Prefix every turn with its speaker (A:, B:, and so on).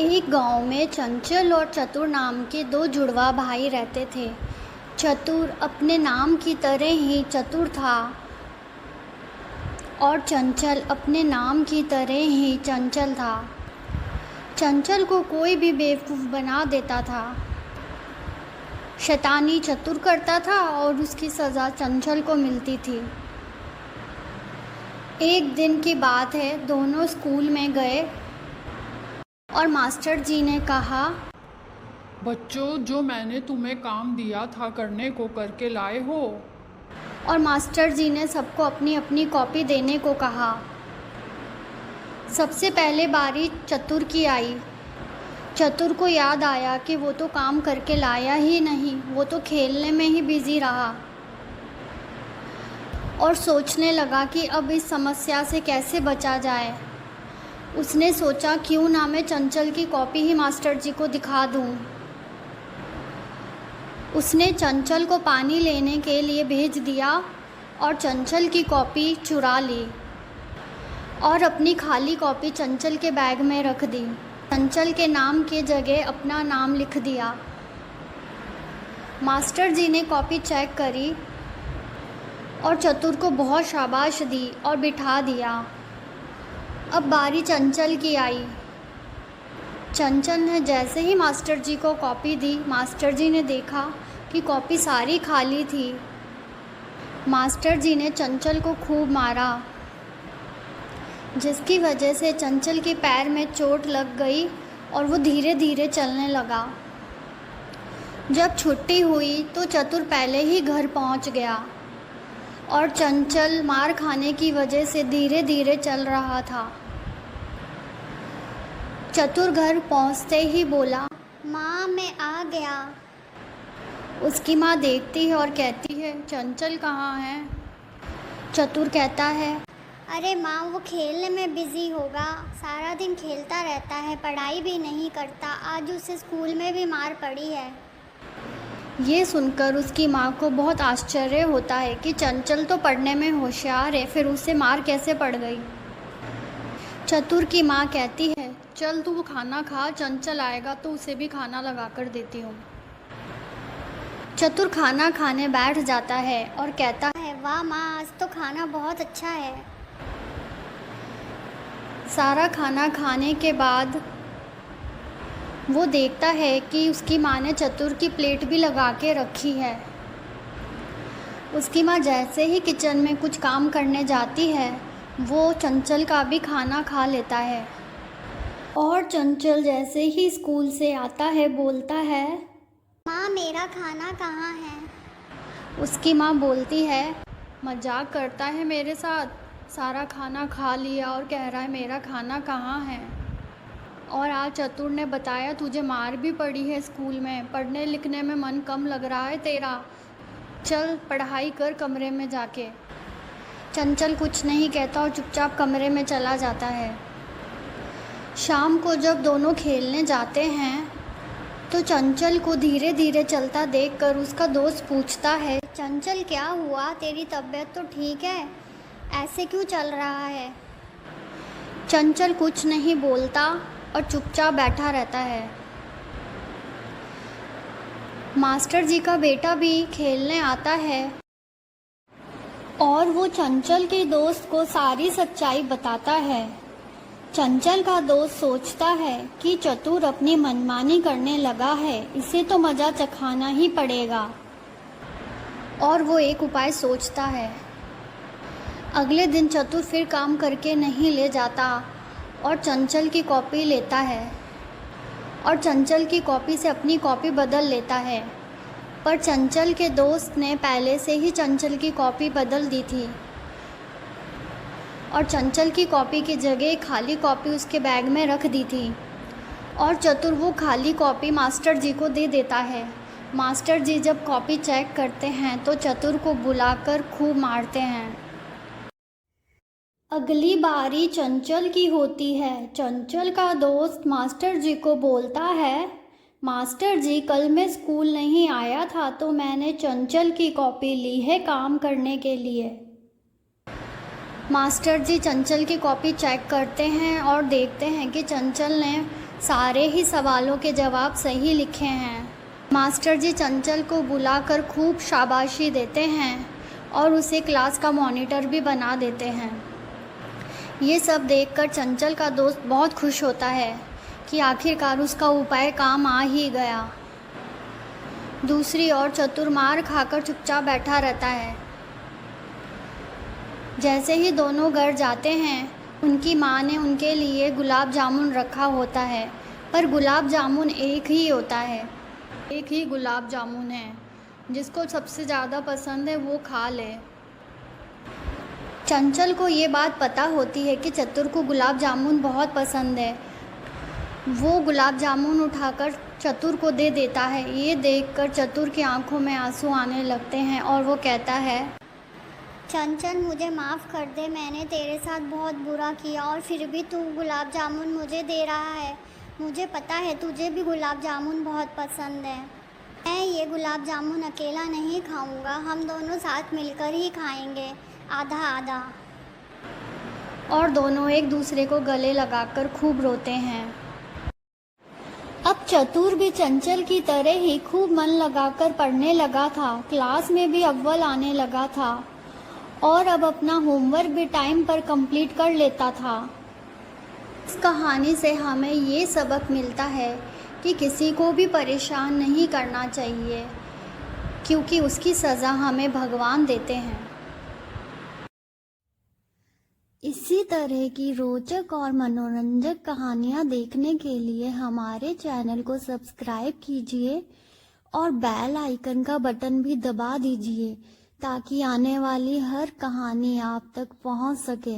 A: एक गांव में चंचल और चतुर नाम के दो जुड़वा भाई रहते थे। चतुर अपने नाम की तरह ही चतुर था और चंचल अपने नाम की तरह ही चंचल था। चंचल को कोई भी बेवकूफ़ बना देता था। शैतानी चतुर करता था और उसकी सज़ा चंचल को मिलती थी। एक दिन की बात है, दोनों स्कूल में गए और मास्टर जी ने कहा,
B: बच्चों, जो मैंने तुम्हें काम दिया था करने को करके लाए हो?
A: और मास्टर जी ने सबको अपनी अपनी कॉपी देने को कहा। सबसे पहले बारी चतुर की आई। चतुर को याद आया कि वो तो काम करके लाया ही नहीं, वो तो खेलने में ही बिजी रहा और सोचने लगा कि अब इस समस्या से कैसे बचा जाए। उसने सोचा, क्यों ना मैं चंचल की कॉपी ही मास्टर जी को दिखा दूं। उसने चंचल को पानी लेने के लिए भेज दिया और चंचल की कॉपी चुरा ली और अपनी खाली कॉपी चंचल के बैग में रख दी। चंचल के नाम के जगह अपना नाम लिख दिया। मास्टर जी ने कॉपी चेक करी और चतुर को बहुत शाबाश दी और बिठा दिया। अब बारी चंचल की आई। चंचल ने जैसे ही मास्टर जी को कॉपी दी, मास्टर जी ने देखा कि कॉपी सारी खाली थी। मास्टर जी ने चंचल को खूब मारा, जिसकी वजह से चंचल के पैर में चोट लग गई और वो धीरे धीरे चलने लगा। जब छुट्टी हुई तो चतुर पहले ही घर पहुंच गया और चंचल मार खाने की वजह से धीरे धीरे चल रहा था। चतुर घर पहुंचते ही बोला, माँ मैं आ गया। उसकी माँ देखती है और कहती है, चंचल कहाँ है? चतुर कहता है,
C: अरे माँ, वो खेलने में बिज़ी होगा, सारा दिन खेलता रहता है, पढ़ाई भी नहीं करता, आज उसे स्कूल में भी मार पड़ी है।
A: ये सुनकर उसकी माँ को बहुत आश्चर्य होता है कि चंचल तो पढ़ने में होशियार है, फिर उसे मार कैसे पड़ गई। चतुर की माँ कहती है, चल तू वो खाना खा, चंचल आएगा तो उसे भी खाना लगा कर देती हूँ। चतुर खाना खाने बैठ जाता है और कहता है,
C: वाह माँ, आज तो खाना बहुत अच्छा है।
A: सारा खाना खाने के बाद वो देखता है कि उसकी माँ ने चतुर की प्लेट भी लगा के रखी है। उसकी माँ जैसे ही किचन में कुछ काम करने जाती है, वो चंचल का भी खाना खा लेता है और चंचल जैसे ही स्कूल से आता है बोलता है,
C: माँ मेरा खाना कहाँ है?
A: उसकी माँ बोलती है, मजाक करता है मेरे साथ, सारा खाना खा लिया और कह रहा है मेरा खाना कहाँ है। और आज चतुर ने बताया तुझे मार भी पड़ी है स्कूल में, पढ़ने लिखने में मन कम लग रहा है तेरा, चल पढ़ाई कर कमरे में जाके। चंचल कुछ नहीं कहता और चुपचाप कमरे में चला जाता है। शाम को जब दोनों खेलने जाते हैं तो चंचल को धीरे धीरे चलता देखकर उसका दोस्त पूछता है,
C: चंचल क्या हुआ, तेरी तबीयत तो ठीक है, ऐसे क्यों चल रहा है?
A: चंचल कुछ नहीं बोलता और चुपचाप बैठा रहता है। मास्टर जी का बेटा भी खेलने आता है और वो चंचल के दोस्त को सारी सच्चाई बताता है। चंचल का दोस्त सोचता है कि चतुर अपनी मनमानी करने लगा है, इसे तो मज़ा चखाना ही पड़ेगा और वो एक उपाय सोचता है। अगले दिन चतुर फिर काम करके नहीं ले जाता और चंचल की कॉपी लेता है और चंचल की कॉपी से अपनी कॉपी बदल लेता है, पर चंचल के दोस्त ने पहले से ही चंचल की कॉपी बदल दी थी और चंचल की कॉपी की जगह खाली कॉपी उसके बैग में रख दी थी और चतुर वो खाली कॉपी मास्टर जी को दे देता है। मास्टर जी जब कॉपी चेक करते हैं तो चतुर को बुलाकर खूब मारते हैं। अगली बारी चंचल की होती है। चंचल का दोस्त मास्टर जी को बोलता है, मास्टर जी कल मैं स्कूल नहीं आया था तो मैंने चंचल की कॉपी ली है काम करने के लिए। मास्टर जी चंचल की कॉपी चेक करते हैं और देखते हैं कि चंचल ने सारे ही सवालों के जवाब सही लिखे हैं। मास्टर जी चंचल को बुलाकर खूब शाबाशी देते हैं और उसे क्लास का मॉनिटर भी बना देते हैं। ये सब देखकर चंचल का दोस्त बहुत खुश होता है कि आखिरकार उसका उपाय काम आ ही गया। दूसरी ओर चतुर मार खाकर चुपचाप बैठा रहता है। जैसे ही दोनों घर जाते हैं, उनकी माँ ने उनके लिए गुलाब जामुन रखा होता है, पर गुलाब जामुन एक ही होता है। एक ही गुलाब जामुन है, जिसको सबसे ज़्यादा पसंद है वो खा ले। चंचल को ये बात पता होती है कि चतुर को गुलाब जामुन बहुत पसंद है। वो गुलाब जामुन उठाकर चतुर को दे देता है। ये देखकर चतुर की आंखों में आंसू आने लगते हैं और वो कहता है,
C: चंचल मुझे माफ़ कर दे, मैंने तेरे साथ बहुत बुरा किया और फिर भी तू गुलाब जामुन मुझे दे रहा है। मुझे पता है तुझे भी गुलाब जामुन बहुत पसंद है। मैं ये गुलाब जामुन अकेला नहीं खाऊंगा, हम दोनों साथ मिलकर ही खाएंगे, आधा आधा।
A: और दोनों एक दूसरे को गले लगाकर खूब रोते हैं। अब चतुर भी चंचल की तरह ही खूब मन लगाकर पढ़ने लगा था। क्लास में भी अव्वल आने लगा था और अब अपना होमवर्क भी टाइम पर कंप्लीट कर लेता था। इस कहानी से हमें ये सबक मिलता है कि किसी को भी परेशान नहीं करना चाहिए, क्योंकि उसकी सज़ा हमें भगवान देते हैं। इसी तरह की रोचक और मनोरंजक कहानियाँ देखने के लिए हमारे चैनल को सब्सक्राइब कीजिए और बेल आइकन का बटन भी दबा दीजिए ताकि आने वाली हर कहानी आप तक पहुंच सके।